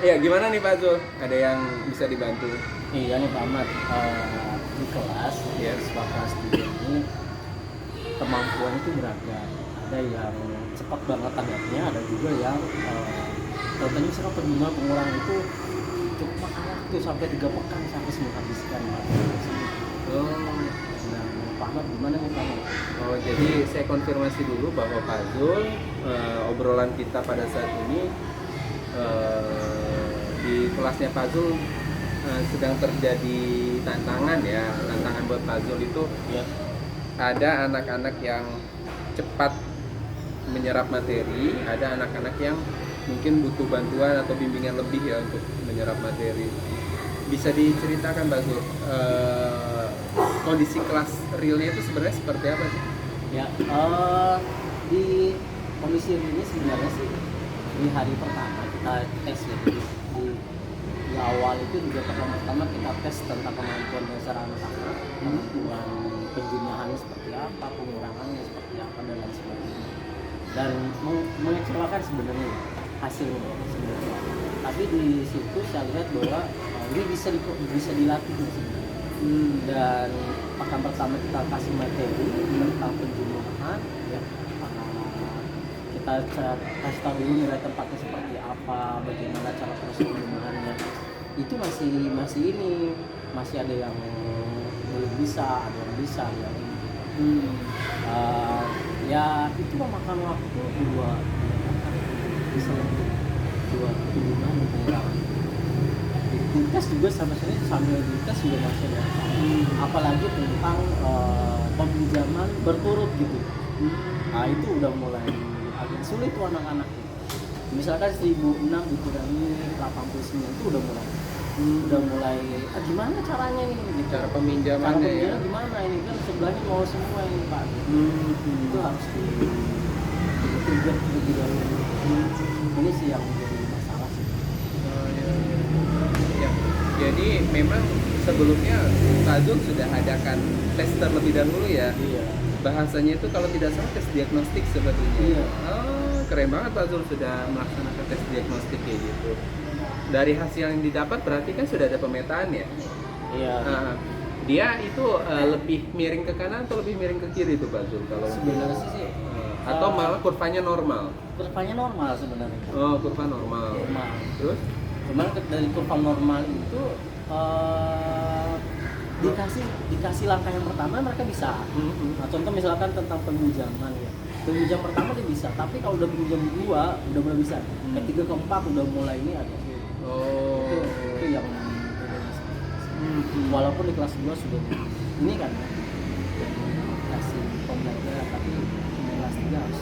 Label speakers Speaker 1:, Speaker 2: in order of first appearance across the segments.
Speaker 1: Iya, gimana nih Pak Zul? Ada yang bisa dibantu?
Speaker 2: Iya nih Pak Ahmad, di kelas,
Speaker 1: Iya.
Speaker 2: siswa kelas 3 ini kemampuan itu beragam. Ada yang cepat banget tanggapnya, ada juga yang contohnya misalkan pengguna pengurangan itu cukup makan waktu sampai 3 pekan sampai menghabiskan materi tersebut.
Speaker 1: Oh,
Speaker 2: Nah, Pak Ahmad gimana nih Pak Ahmad?
Speaker 1: oh, jadi saya konfirmasi dulu bahwa Pak Zul, obrolan kita pada saat ini di kelasnya Pak Zul sedang terjadi tantangan ya. Tantangan buat Pak Zul itu
Speaker 2: Ya,
Speaker 1: ada anak-anak yang cepat menyerap materi, ada anak-anak yang mungkin butuh bantuan atau bimbingan lebih ya untuk menyerap materi. Bisa diceritakan Pak Zul, kondisi kelas realnya itu sebenarnya seperti apa sih?
Speaker 2: ya, di kondisi ini sebenarnya sih di hari pertama kita tes ya, di awal itu juga pertama kita tes tentang kemampuan dasar anak-anak, kemampuan penjumlahannya seperti apa, pengurangannya seperti apa dan lain sebagainya, dan mengecewakan sebenarnya hasilnya sebenarnya. Tapi di situ saya lihat bahwa ini bisa dilatih sebenarnya. Dan pekan pertama kita kasih materi tentang penjumlahan ya. Kita kasih tahu dulu nilai tempatnya seperti apa, bagaimana cara proses penjumlahannya. Itu masih ada yang belum bisa, ada yang bisa ya. Ya itu memakan waktu bisa lebih dua penjumlahan dan pengurangan. Dites juga sama sekali sambil dites juga masih ada, apalagi tentang peminjaman berturut gitu. Nah itu udah mulai agak sulit tuh anak-anak. Misalkan 1006 dikurangi 89 itu udah mulai gimana caranya nih gitu.
Speaker 1: Cara peminjamannya ya.
Speaker 2: Gimana ini kan sebelahnya mau semua ini Pak. Itu harus di terlebih dahulu. Ini sih yang menjadi masalah sih.
Speaker 1: Ya, jadi memang sebelumnya Pak Zul sudah adakan tes terlebih dahulu ya.
Speaker 2: Iya.
Speaker 1: Bahasanya itu kalau tidak salah tes diagnostik sebetulnya.
Speaker 2: Iya.
Speaker 1: Oh, keren banget Pak Zul sudah melaksanakan tes diagnostik kayak gitu. Dari hasil yang didapat berarti kan sudah ada pemetaan ya.
Speaker 2: Iya.
Speaker 1: Nah, dia itu lebih miring ke kanan atau lebih miring ke kiri itu Pak Zul kalau
Speaker 2: Sebenarnya sih
Speaker 1: atau malah kurvanya normal?
Speaker 2: kurvanya normal sebenarnya.
Speaker 1: Oh, kurva normal. Terus?
Speaker 2: Cuman dari kurva normal itu dikasih langkah yang pertama mereka bisa. Nah, contoh misalkan tentang peminjaman ya. Peminjam pertama dia bisa, tapi kalau udah peminjam kedua udah mulai bisa. Ketiga keempat udah mulai ini ada.
Speaker 1: Oh.
Speaker 2: Itu yang walaupun di kelas 2 sudah ini kan kasih pembelajaran, tapi di kelas 3 harus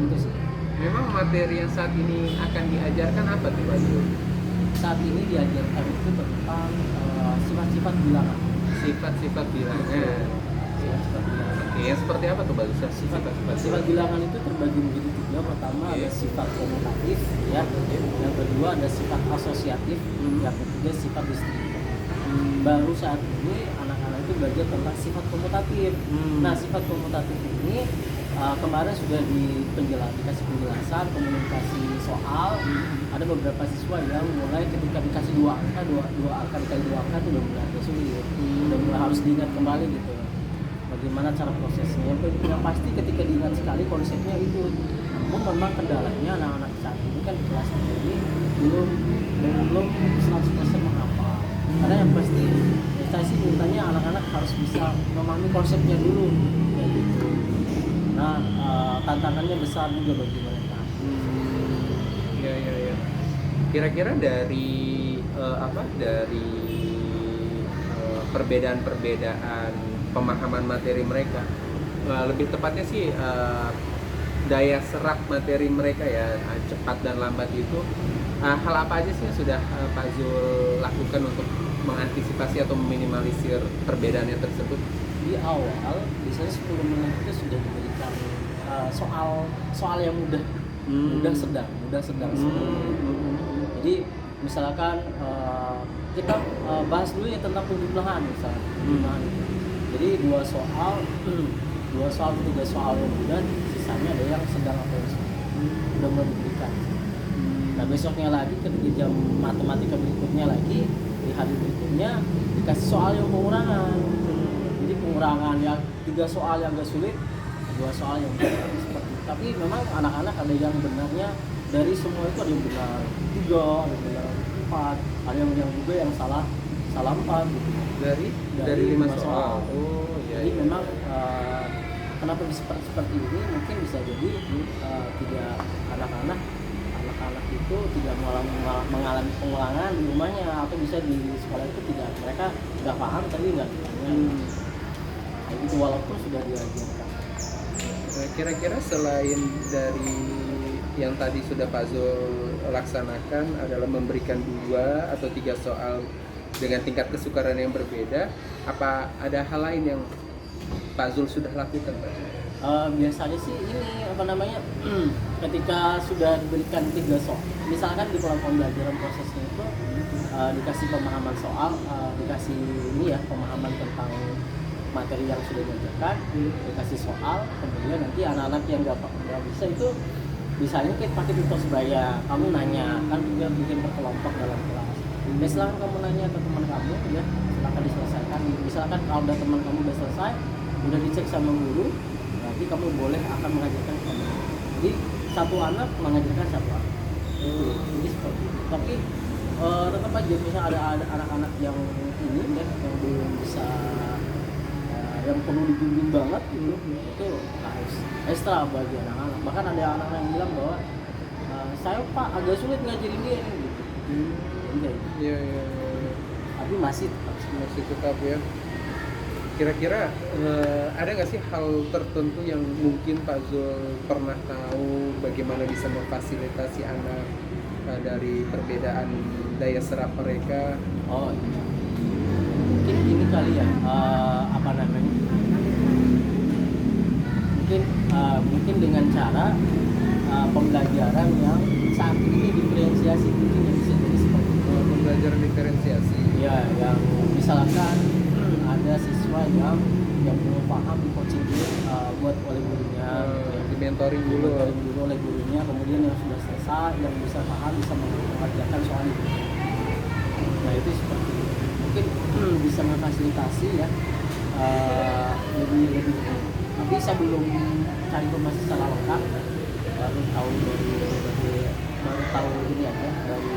Speaker 2: itu sih.
Speaker 1: Memang materi yang saat ini akan diajarkan apa tuh Pak Zul?
Speaker 2: Saat ini diajarkan itu tentang sifat-sifat bilangan.
Speaker 1: Sifat-sifat bilangan.
Speaker 2: Sifat-sifat bilangan.
Speaker 1: Oke, yang seperti apa tuh Pak Zul?
Speaker 2: Sifat bilangan itu terbagi menjadi 3. Pertama ada sifat komutatif ya. Yang kedua ada sifat asosiatif. Yang ketiga sifat distributif. Baru saat ini anak-anak itu belajar tentang sifat komutatif. Nah, sifat komutatif ini kemarin sudah dikasih penjelasan, komunikasi soal. Ada beberapa siswa yang mulai ketika dikasih dua angka dikali dua angka itu udah mulai agak sulit, udah mulai harus diingat kembali gitu. Bagaimana cara prosesnya? Yang pasti ketika diingat sekali konsepnya itu. Namun memang kendalanya anak-anak saat ini kan di kelas ini belum 100% menghafal. Karena yang pasti saya sih mintanya anak-anak harus bisa memahami konsepnya dulu, kayak gitu. Nah, tantangannya besar juga bagi mereka.
Speaker 1: Iya. Kira-kira dari perbedaan pemahaman materi mereka, lebih tepatnya sih daya serap materi mereka ya, cepat dan lambat itu, hal apa aja sih yang sudah Pak Zul lakukan untuk mengantisipasi atau meminimalisir perbedaannya tersebut?
Speaker 2: Di awal biasanya 10 menit itu sudah diberikan soal yang mudah sedang. Jadi misalkan kita bahas dulu ya tentang penjumlahan misalnya. Jadi 2 soal atau 3 soal yang mudah, sisanya ada yang sedang atau yang sudah mulai diberikan. Nah besoknya lagi ketika jam matematika berikutnya lagi di hari berikutnya dikasih soal yang pengurangan. Jadi pengurangan yang 3 soal yang agak sulit, 2 soal yang mudah seperti itu. Tapi memang anak-anak ada yang benarnya dari semua itu, ada yang benar 3, ada yang benar 4, ada yang juga yang salah 4 gitu.
Speaker 1: Dari 5 soal. Oh iya.
Speaker 2: Jadi
Speaker 1: Iya.
Speaker 2: memang kenapa bisa seperti ini, mungkin bisa jadi tidak anak-anak itu tidak mengalami pengulangan di rumahnya, atau bisa di sekolah itu tidak, mereka nggak paham tapi nggak kayak gitu walaupun sudah diajarkan.
Speaker 1: Nah, kira-kira selain dari yang tadi sudah Pak Zul laksanakan adalah memberikan 2 atau 3 soal dengan tingkat kesukaran yang berbeda, apa ada hal lain yang Pak Zul sudah lakukan, Pak?
Speaker 2: Biasanya sih ini apa namanya ketika sudah diberikan 3 soal, misalkan di dalam pembelajaran prosesnya itu dikasih pemahaman soal, dikasih ini ya pemahaman tentang materi yang sudah diajarkan, dikasih soal, kemudian nanti anak-anak yang nggak bisa itu misalnya kita pakai tutor sebaya, kamu nanya kan juga bikin berkelompok dalam kelas. Ya silakan kamu nanya ke teman kamu ya, silakan diselesaikan. Misalkan kalau udah teman kamu udah selesai, udah dicek sama guru, nanti kamu boleh akan mengajarkan ke teman. Jadi satu anak mengajarkan satu anak. Jadi seperti itu. Tapi tetap aja misalnya ada anak-anak yang ini ya, yang belum bisa, yang perlu dibimbing banget gitu, itu harus ekstra bagi anak-anak. Bahkan ada anak-anak yang bilang bahwa saya Pak agak sulit ngajarin dia gitu.
Speaker 1: Iya.
Speaker 2: Tapi masih
Speaker 1: tetap ya. Kira-kira ada nggak sih hal tertentu yang mungkin Pak Zul pernah tahu bagaimana bisa memfasilitasi anak dari perbedaan daya serap mereka?
Speaker 2: Oh iya. Mungkin ini kali ya, apa namanya? Mungkin dengan cara pembelajaran yang saat ini diferensiasi, mungkin yang bisa jadi seperti itu.
Speaker 1: Pembelajaran diferensiasi.
Speaker 2: Ya, yang misalkan ada siswa yang belum paham di coaching dulu buat oleh gurunya,
Speaker 1: Di mentoring dulu.
Speaker 2: oleh gurunya, kemudian yang sudah selesai yang bisa paham bisa mengerjakan soal itu. Nah itu seperti itu. Mungkin bisa memfasilitasi ya, lebih. Tapi saya belum cari informasi secara lengkap, baru tahu ini aja dari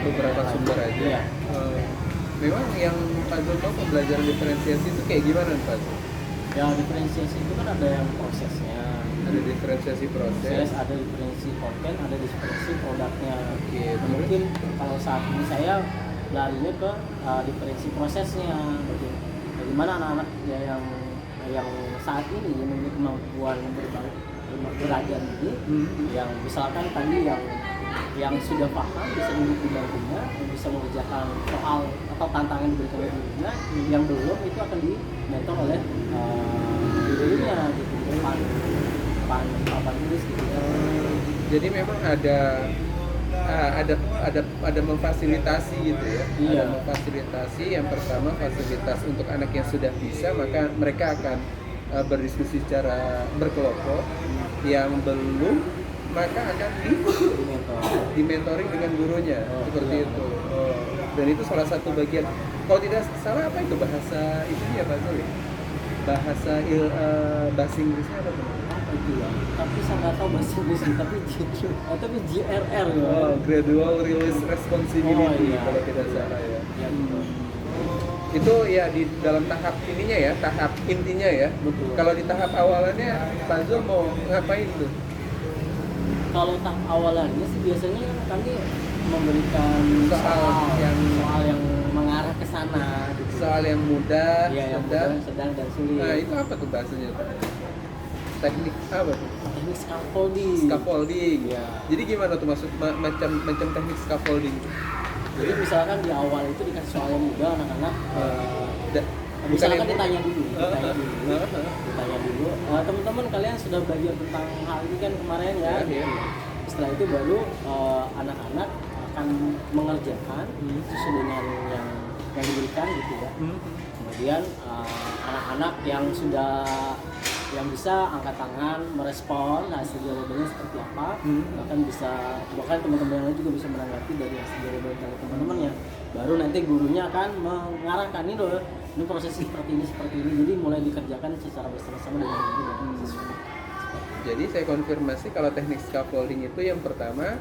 Speaker 1: beberapa sumber aja.
Speaker 2: Iya.
Speaker 1: Memang yang Pak Zul tahu pembelajaran diferensiasi itu kayak gimana Pak Zul?
Speaker 2: Ya diferensiasi itu kan ada yang prosesnya,
Speaker 1: Ada diferensiasi proses.
Speaker 2: ada diferensi konten, ada diferensi produknya.
Speaker 1: Oke,
Speaker 2: Nah, mungkin kalau saat ini saya larinya ke diferensi prosesnya. Bagaimana anak-anak ya yang saat ini memiliki kemampuan belajar ini, yang misalkan tadi yang sudah paham bisa duduk di bangkunya, bisa mengerjakan soal atau tantangan diberikan oleh gurunya, yang belum itu akan dimentor oleh gurunya gitu, papan tulis gitu ya.
Speaker 1: Jadi memang ada memfasilitasi gitu ya.
Speaker 2: Iya.
Speaker 1: Ada memfasilitasi. Yang pertama fasilitas untuk anak yang sudah bisa, maka mereka akan berdiskusi secara berkelompok. Yang belum, maka akan di mentoring dengan gurunya, seperti itu. Dan itu salah satu bagian. Kalau tidak salah apa itu bahasa itu ya Pak Zul? Bahasa Inggrisnya apa tuh?
Speaker 2: Apa itu ya? Tapi saya nggak tahu bahasa Inggris, tapi GRR ya.
Speaker 1: Gradual Release Responsibility,
Speaker 2: iya.
Speaker 1: kalau tidak salah ya.
Speaker 2: Ya, betul.
Speaker 1: Itu ya di dalam tahap ininya ya, tahap intinya ya.
Speaker 2: Betul.
Speaker 1: Kalau di tahap awalannya Pak Zul mau ngapain tuh?
Speaker 2: Kalau tahap awalannya sih biasanya kami memberikan
Speaker 1: Soal
Speaker 2: yang mengarah ke sana gitu.
Speaker 1: Soal yang mudah,
Speaker 2: Iya, yang
Speaker 1: sedang.
Speaker 2: sedang dan sulit.
Speaker 1: Nah, itu apa tuh bahasanya? Teknik apa tuh?
Speaker 2: Teknik scaffolding.
Speaker 1: Scaffolding.
Speaker 2: Iya.
Speaker 1: Jadi gimana tuh maksud macam teknik scaffolding?
Speaker 2: Jadi misalkan di awal itu dikasih soal yang mudah anak-anak, misalkan ditanya dulu. Teman-teman kalian sudah belajar tentang hal ini kan kemarin ya.
Speaker 1: Iya.
Speaker 2: Setelah itu baru anak-anak akan mengerjakan sesuai dengan yang yang diberikan gitu ya. Kemudian anak-anak yang sudah yang bisa angkat tangan merespon hasil jawabannya seperti apa, bahkan teman-teman yang lain juga bisa menanggapi dari hasil jawaban dari teman-temannya. Baru nanti gurunya akan mengarahkan ini proses seperti ini, jadi mulai dikerjakan secara bersama-sama dengan guru dan siswa.
Speaker 1: Jadi saya konfirmasi kalau teknik scaffolding itu yang pertama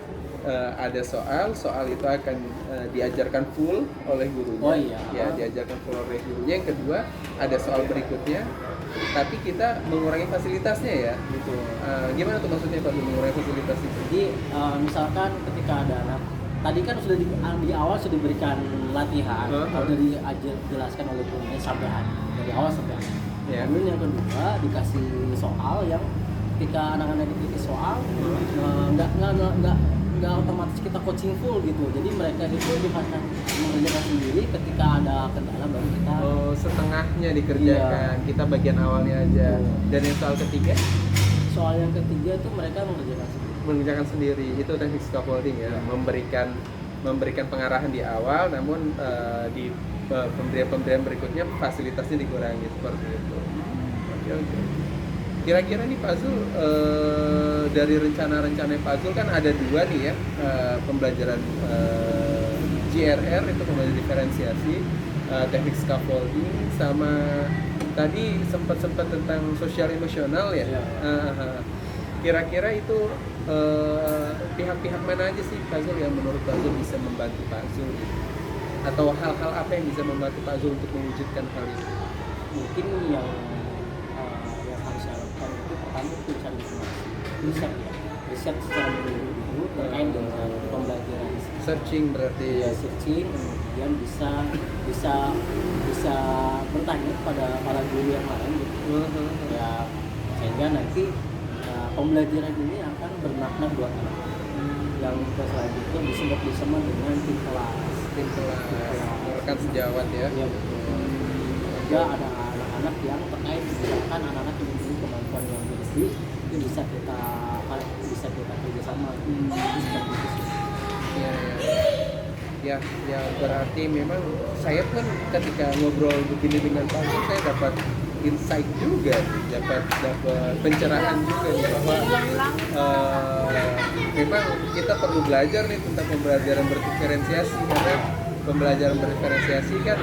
Speaker 1: ada soal itu akan diajarkan full oleh gurunya.
Speaker 2: Oh iya.
Speaker 1: Ya, diajarkan full oleh gurunya. Yang kedua ada soal berikutnya, tapi kita mengurangi fasilitasnya ya.
Speaker 2: Betul.
Speaker 1: Gimana tuh maksudnya Pak mengurangi fasilitas itu?
Speaker 2: Jadi misalkan ketika ada anak, tadi kan sudah di awal sudah diberikan latihan, atau dijelaskan oleh gurunya sampai akhir, dari awal sampai akhir.
Speaker 1: Yeah.
Speaker 2: Kemudian yang kedua dikasih soal yang ketika anak-anak dikasih soal nggak otomatis kita coaching full gitu. Jadi mereka itu akan mengerjakan sendiri, ketika ada kendala baru kita
Speaker 1: setengahnya dikerjakan. Iya. Kita bagian awalnya aja. Dan yang soal yang ketiga
Speaker 2: itu mereka
Speaker 1: mengerjakan sendiri. Itu teknik scaffolding ya. Memberikan pengarahan di awal, namun di pemberian berikutnya fasilitasnya dikurangi seperti itu. Oke. Kira-kira nih Pak Zul, dari rencana-rencana Pak Zul kan ada 2 nih ya, pembelajaran GRR itu pembelajaran diferensiasi, teknik scaffolding, sama tadi sempat tentang sosial emosional ya. Kira-kira itu pihak-pihak mana aja sih Pak Zul yang menurut Pak Zul bisa membantu Pak Zul gitu? Atau hal-hal apa yang bisa membantu Pak Zul untuk mewujudkan hal itu?
Speaker 2: Mungkin yang harus saya lakukan itu pertama itu cari informasi, riset secara menyeluruh terkait dengan pembelajaran.
Speaker 1: Searching berarti
Speaker 2: ya, searching, kemudian bisa bertanya pada para guru yang lain gitu. Ya, sehingga nanti pembelajaran ini akan bermakna buat anak. Yang selanjutnya bisa bersama dengan tim kelas,
Speaker 1: rekan sejawat ya.
Speaker 2: Iya betul. Juga ada anak-anak yang terkait, misalkan anak-anak yang memiliki kemampuan yang lebih, itu bisa kita kerjasama.
Speaker 1: Ya, berarti memang saya pun ketika ngobrol begini dengan Pak Zul, saya dapat insight juga, dapat pencerahan juga nih, bahwa memang kita perlu belajar nih tentang pembelajaran berdiferensiasi, karena pembelajaran berdiferensiasi kan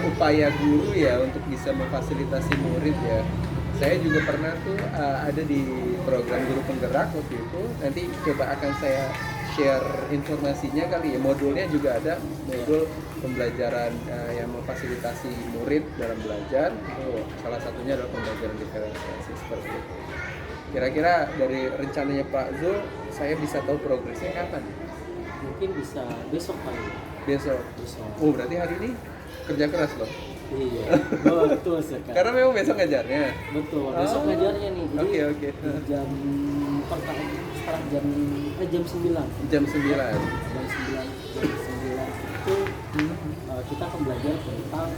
Speaker 1: upaya guru ya untuk bisa memfasilitasi murid ya. Saya juga pernah tuh ada di program guru penggerak waktu itu, nanti coba akan saya share informasinya kali ya. Modulnya juga ada modul pembelajaran yang memfasilitasi murid dalam belajar. Itu salah satunya adalah pembelajaran diferensiasi seperti itu. Kira-kira dari rencananya Pak Zul, saya bisa tahu progresnya kapan?
Speaker 2: Mungkin bisa besok kali.
Speaker 1: Besok. Oh, berarti hari ini kerja keras loh.
Speaker 2: Iya, betul sekali.
Speaker 1: Karena memang besok ngajarnya.
Speaker 2: Betul, besok ngajarnya nih. Jadi
Speaker 1: Oke.
Speaker 2: Jam 9. Jam 9 itu kita akan belajar tentang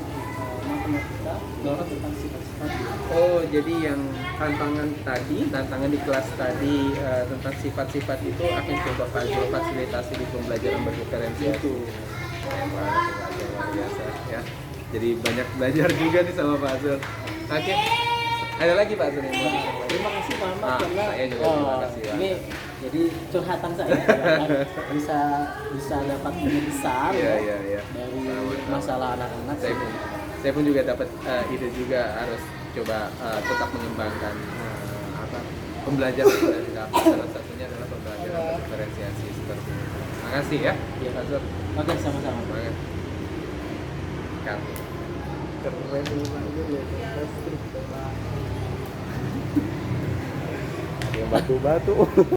Speaker 2: matematika, tentang sifat-sifat.
Speaker 1: Oh, jadi yang tantangan di kelas tadi tentang sifat-sifat itu akan coba Pak Zul fasilitasi di pembelajaran berdiferensiasi. Luar biasa ya. Jadi banyak belajar juga nih sama Pak Zul. Oke. Ada lagi Pak Zul?
Speaker 2: Terima kasih Pak Ahmad, karena
Speaker 1: saya juga terima kasih.
Speaker 2: Ini jadi curhatan saya bisa dapat ide besar
Speaker 1: ya.
Speaker 2: dari masalah anak-anak.
Speaker 1: Saya pun juga dapat ide juga, harus coba tetap mengembangkan pembelajaran salah satunya adalah pembelajaran diferensiasi seperti itu. Terima kasih ya.
Speaker 2: Iya Pak Zul. Oke, sama-sama.
Speaker 1: Semangat. Keren
Speaker 3: yang batu-batu